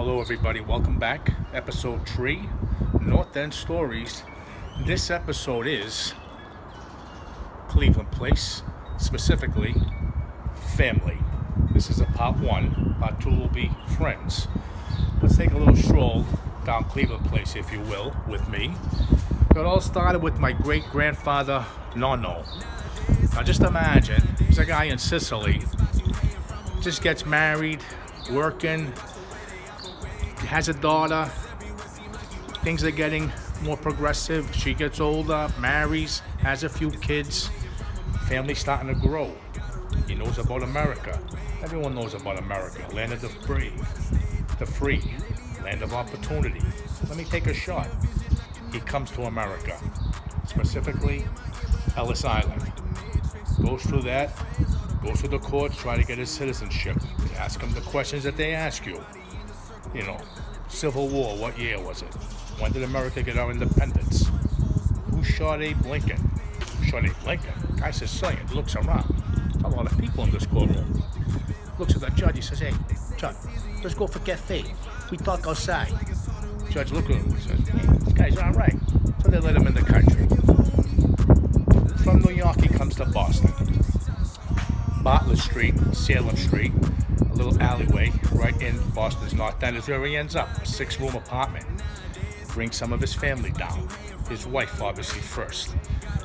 Hello, everybody. Welcome back. Episode 3, North End Stories. This episode is Cleveland Place, specifically family. This is a part 1. Part 2 will be friends. Let's take a little stroll down Cleveland Place, if you will, with me. It all started with my great-grandfather, Nonno. Now, just imagine, he's a guy in Sicily, just gets married, working, has a daughter, things are getting more progressive, she gets older, marries, has a few kids, family's starting to grow. He knows about America. Everyone knows about America, land of the free, land of opportunity. Let me take a shot. He comes to America, specifically Ellis Island. Goes through that, goes through the courts, try to get his citizenship. They ask him the questions that they ask you. You know, Civil War, what year was it? When did America get our independence? Who shot Abe Lincoln? Who shot Abe Lincoln? Guy says, Sicilian, looks around. There's a lot of people in this courtroom. Looks at the judge, he says, hey, Judge, let's go for cafe. We talk outside. Judge looked at him and says, hey, this guy's all right. So they let him in the country. From New York, he comes to Boston. Bartlett Street, Salem Street, a little alleyway right in Boston's North End is where he ends up, a 6-room apartment. Brings some of his family down. His wife, obviously, first.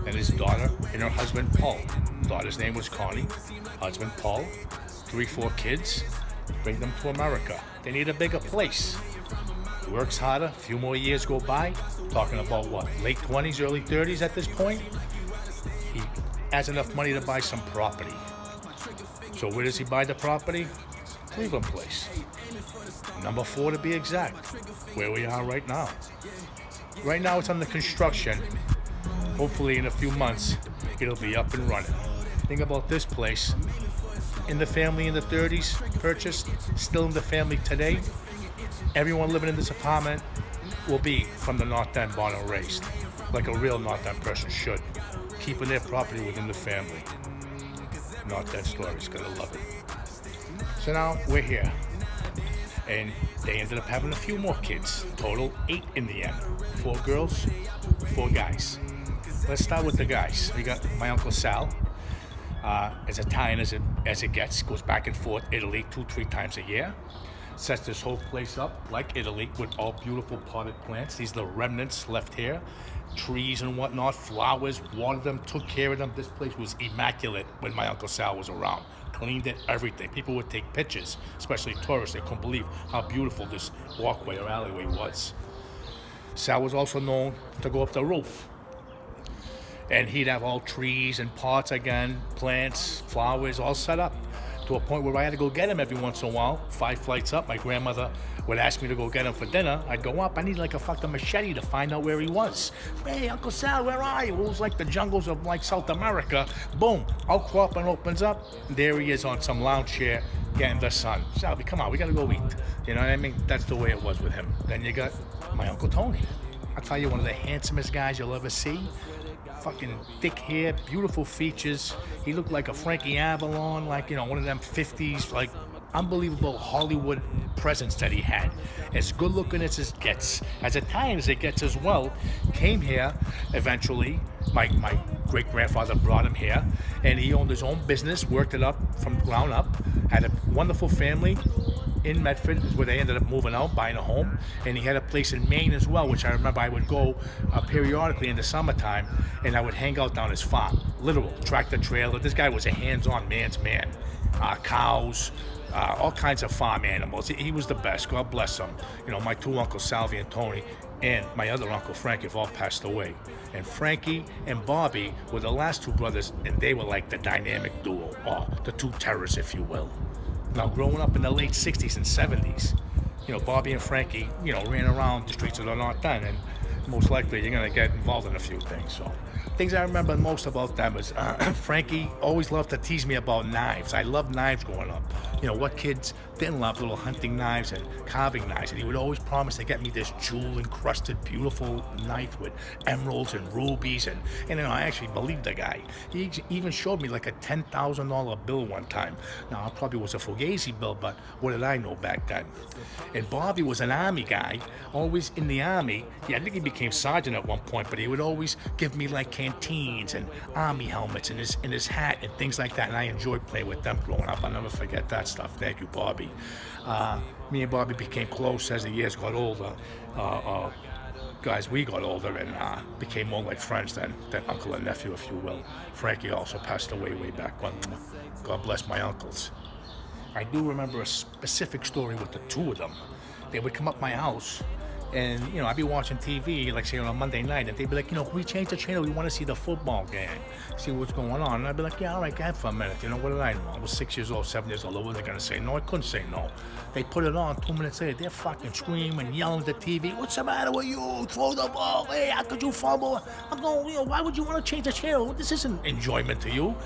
And his daughter and her husband, Paul. Daughter's name was Connie. Husband, Paul. 3-4 kids. Bring them to America. They need a bigger place. He works harder. A few more years go by. Talking about what? Late 20s, early 30s at this point? He has enough money to buy some property. So where does he buy the property? Cleveland Place. Number 4 to be exact. Where we are right now. Right now it's under construction. Hopefully in a few months it'll be up and running. Think about this place. In the family in the 30s, purchased, still in the family today. Everyone living in this apartment will be from the North End, born and raised. Like a real North End person should. Keeping their property within the family. North End Stories, gonna love it. So now we're here. And they ended up having a few more kids. Total 8 in the end. 4 girls, 4 guys. Let's start with the guys. We got my Uncle Sal. As Italian as it gets. Goes back and forth Italy 2-3 times a year. Sets this whole place up like Italy with all beautiful potted plants. These are the remnants left here. Trees and whatnot, flowers, watered them, took care of them. This place was immaculate when my Uncle Sal was around. Cleaned it, everything. People would take pictures, especially tourists. They couldn't believe how beautiful this walkway or alleyway was. Sal was also known to go up the roof. And he'd have all trees and pots again, plants, flowers, all set up. To a point where I had to go get him every once in a while. 5 flights up, my grandmother would ask me to go get him for dinner. I'd go up, I need like a fucking machete to find out where he was. Hey, Uncle Sal, where are you? It was like the jungles of like South America. Boom, outcropping opens up. There he is on some lounge chair getting the sun. Salvi, come on, we gotta go eat. You know what I mean? That's the way it was with him. Then you got my Uncle Tony. I'll tell you, one of the handsomest guys you'll ever see. Fucking thick hair, beautiful features. He looked like a Frankie Avalon, like, you know, one of them 50s, like, unbelievable Hollywood presence that he had. As good looking as it gets, as Italian as it gets as well. Came here eventually. My great grandfather brought him here, and he owned his own business, worked it up from ground up, had a wonderful family. In Medford is where they ended up moving out, buying a home. And he had a place in Maine as well, which I remember I would go periodically in the summertime, and I would hang out down his farm. Literal, tractor trailer. This guy was a hands-on man's man. Cows, all kinds of farm animals. He was the best, God bless him. You know, my 2 uncles, Salvi and Tony, and my other uncle, Frankie, have all passed away. And Frankie and Bobby were the last 2 brothers, and they were like the dynamic duo, or the 2 terrors, if you will. Now, growing up in the late 60s and 70s, you know, Bobby and Frankie, you know, ran around the streets of the North End, and most likely you're gonna get involved in a few things. So, things I remember most about them is Frankie always loved to tease me about knives. I loved knives growing up. You know what kids didn't love? Little hunting knives and carving knives. And he would always promise to get me this jewel-encrusted, beautiful knife with emeralds and rubies. And you know, I actually believed the guy. He even showed me like a $10,000 bill one time. Now, it probably was a Fugazi bill, but what did I know back then? And Bobby was an Army guy, always in the Army. Yeah, I think he became sergeant at one point, but he would always give me like canteens and Army helmets and his hat and things like that. And I enjoyed playing with them growing up. I'll never forget that stuff. Thank you, Bobby. Me and Bobby became close as the years got older. Guys, we got older and became more like friends than uncle and nephew, if you will. Frankie also passed away way back when. God bless my uncles. I do remember a specific story with the two of them. They would come up my house, and you know, I'd be watching TV, like say on a Monday night, and they'd be like, you know, can we change the channel? We want to see the football game, see what's going on. And I'd be like, yeah, all right, go ahead for a minute. You know, what did I know? I was 6 years old, 7 years old. I wasn't gonna say no. I couldn't say no. They put it on. 2 minutes later, they're fucking screaming, yelling at the TV. What's the matter with you? Throw the ball. Hey, how could you fumble? I'm going, you know, why would you want to change the channel? This isn't enjoyment to you.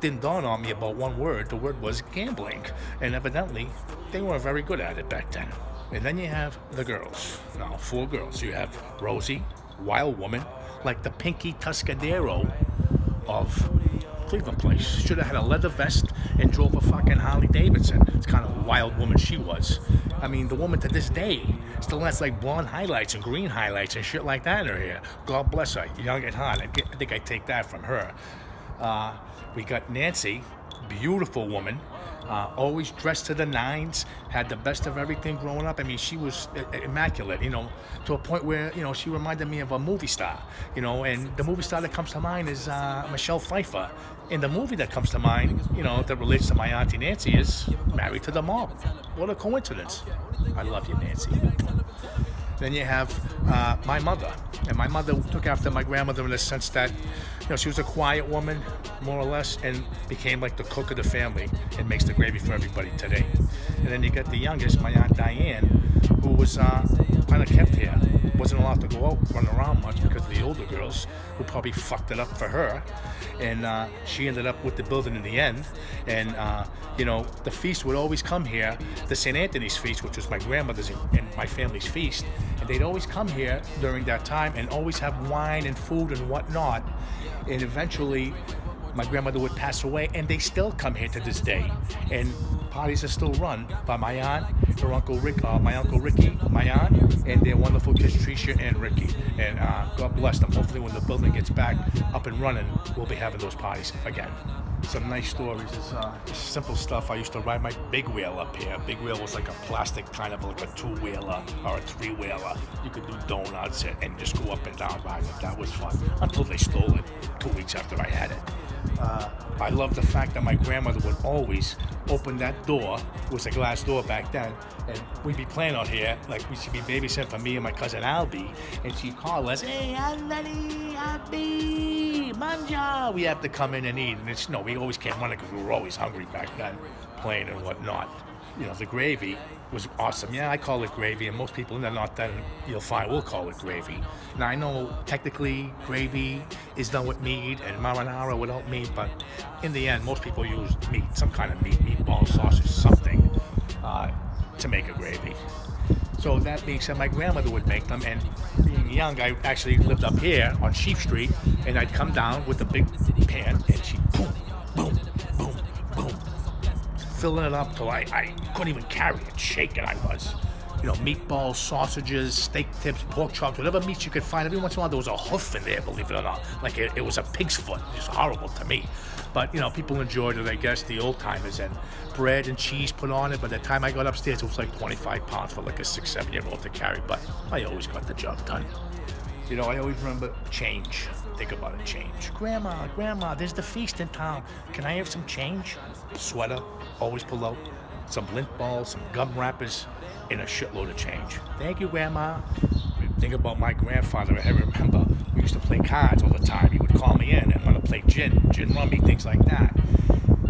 Didn't dawn on me about one word. The word was gambling, and evidently they weren't very good at it back then. And then you have the girls. Now, 4 girls. You have Rosie, wild woman, like the Pinky Tuscadero of Cleveland Place. Should have had a leather vest and drove a fucking Harley Davidson. It's kind of a wild woman she was. I mean, the woman to this day still has like blonde highlights and green highlights and shit like that in her hair. God bless her, young and hot. I think I take that from her. We got Nancy, beautiful woman, always dressed to the nines, had the best of everything growing up. I mean, she was immaculate, you know, to a point where, you know, she reminded me of a movie star, you know, and the movie star that comes to mind is Michelle Pfeiffer. And the movie that comes to mind, you know, that relates to my auntie Nancy is Married to the Mob. What a coincidence. I love you, Nancy. Then you have my mother. And my mother took after my grandmother in the sense that, you know, she was a quiet woman, more or less, and became like the cook of the family and makes the gravy for everybody today. And then you got the youngest, my Aunt Diane, who was kind of kept here. Wasn't allowed to go out, run around much because of the older girls who probably fucked it up for her. And she ended up with the building in the end. And, you know, the feast would always come here, the St. Anthony's feast, which was my grandmother's and my family's feast. And they'd always come here during that time and always have wine and food and whatnot. And eventually, my grandmother would pass away, and they still come here to this day. And parties are still run by my aunt, her uncle Rick, my uncle Ricky, my aunt, and their wonderful kids Tricia and Ricky. And God bless them. Hopefully, when the building gets back up and running, we'll be having those parties again. Some nice stories. It's simple stuff. I used to ride my big wheel up here. Big wheel was like a plastic, kind of like a 2-wheeler or a 3-wheeler. You could do donuts and just go up and down riding it. That was fun. Until they stole it 2 weeks after I had it. I love the fact that my grandmother would always open that door. It was a glass door back then. And we'd be playing out here, like we should be babysitting for me and my cousin Albie. And she'd call us, hey, Albie, manja. We have to come in and eat. And it's, no, we always came running because we were always hungry back then, playing and whatnot. You know, the gravy was awesome. Yeah, I call it gravy, and most people in the North End, you'll find, will call it gravy. Now, I know technically gravy is done with meat and marinara without meat, but in the end, most people use meat, some kind of meat, meatball, sausage, something, to make a gravy. So that being said, my grandmother would make them, and being young, I actually lived up here on Sheep Street, and I'd come down with a big pan, and she'd boom, boom, boom, boom, filling it up till I couldn't even carry it, shaking I was. You know, meatballs, sausages, steak tips, pork chops, whatever meats you could find. Every once in a while there was a hoof in there, believe it or not. Like it was a pig's foot. It's horrible to me. But, you know, people enjoyed it, I guess, the old timers. And bread and cheese put on it. By the time I got upstairs, it was like 25 pounds for like a 6, 7-year-old to carry. But I always got the job done. You know, I always remember change. Think about it, change. Grandma, there's the feast in town. Can I have some change? Sweater, always pull out. Some lint balls, some gum wrappers, and a shitload of change. Thank you, Grandma. Think about my grandfather. I remember we used to play cards all the time. He would call me in and want to play gin rummy, things like that.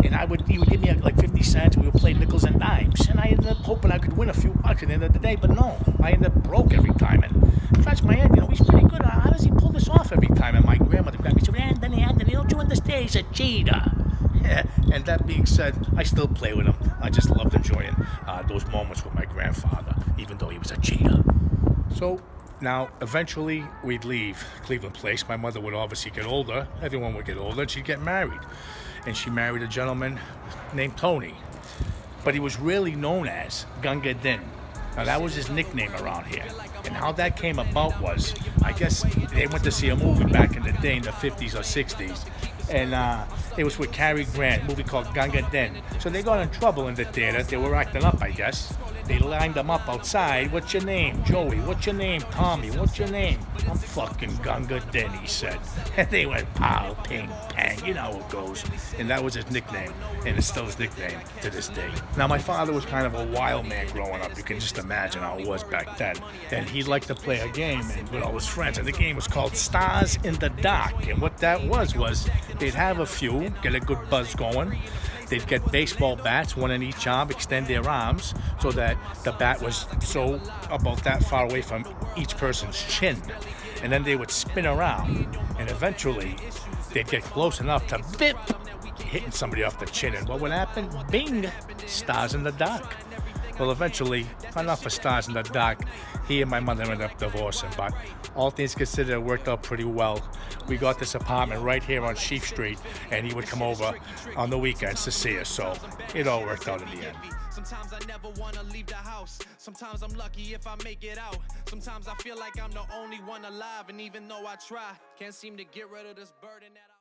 And he would give me like 50 cents. We would play nickels and dimes. And I ended up hoping I could win a few bucks at the end of the day, but no. I ended up broke every time. And scratch my head, he's pretty good. How does he pull this off every time? And my grandmother grabbed me and said, Anthony, don't you understand? He's a cheater. And that being said, I still play with him. I just loved enjoying those moments with my grandfather, even though he was a cheater. So now, eventually, we'd leave Cleveland Place. My mother would obviously get older. Everyone would get older, and she'd get married. And she married a gentleman named Tony. But he was really known as Gunga Din. Now, that was his nickname around here. And how that came about was, I guess they went to see a movie back in the day in the 50s or 60s. And it was with Cary Grant, a movie called Gunga Din. So they got in trouble in the theater. They were acting up, I guess. They lined them up outside. What's your name? Joey. What's your name? Tommy. What's your name? I'm fucking Gunga Din, he said. And they went pow, ping, pang. You know how it goes. And that was his nickname. And it's still his nickname to this day. Now, my father was kind of a wild man growing up. You can just imagine how it was back then. And he liked to play a game with all his friends. And the game was called Stars in the Dark. And what that was they'd have a few, get a good buzz going. They'd get baseball bats, one in each arm, extend their arms so that the bat was so about that far away from each person's chin. And then they would spin around, and eventually they'd get close enough to bip, hitting somebody off the chin. And what would happen? Bing! Stars in the dark. Well, eventually, enough of Stars in the Dark, he and my mother ended up divorcing, but all things considered, it worked out pretty well. We got this apartment right here on Sheep Street, and he would come over on the weekends to see us, so it all worked out in the end. Sometimes I never want to leave the house. Sometimes I'm lucky if I make it out. Sometimes I feel like I'm the only one alive, and even though I try, can't seem to get rid of this burden that I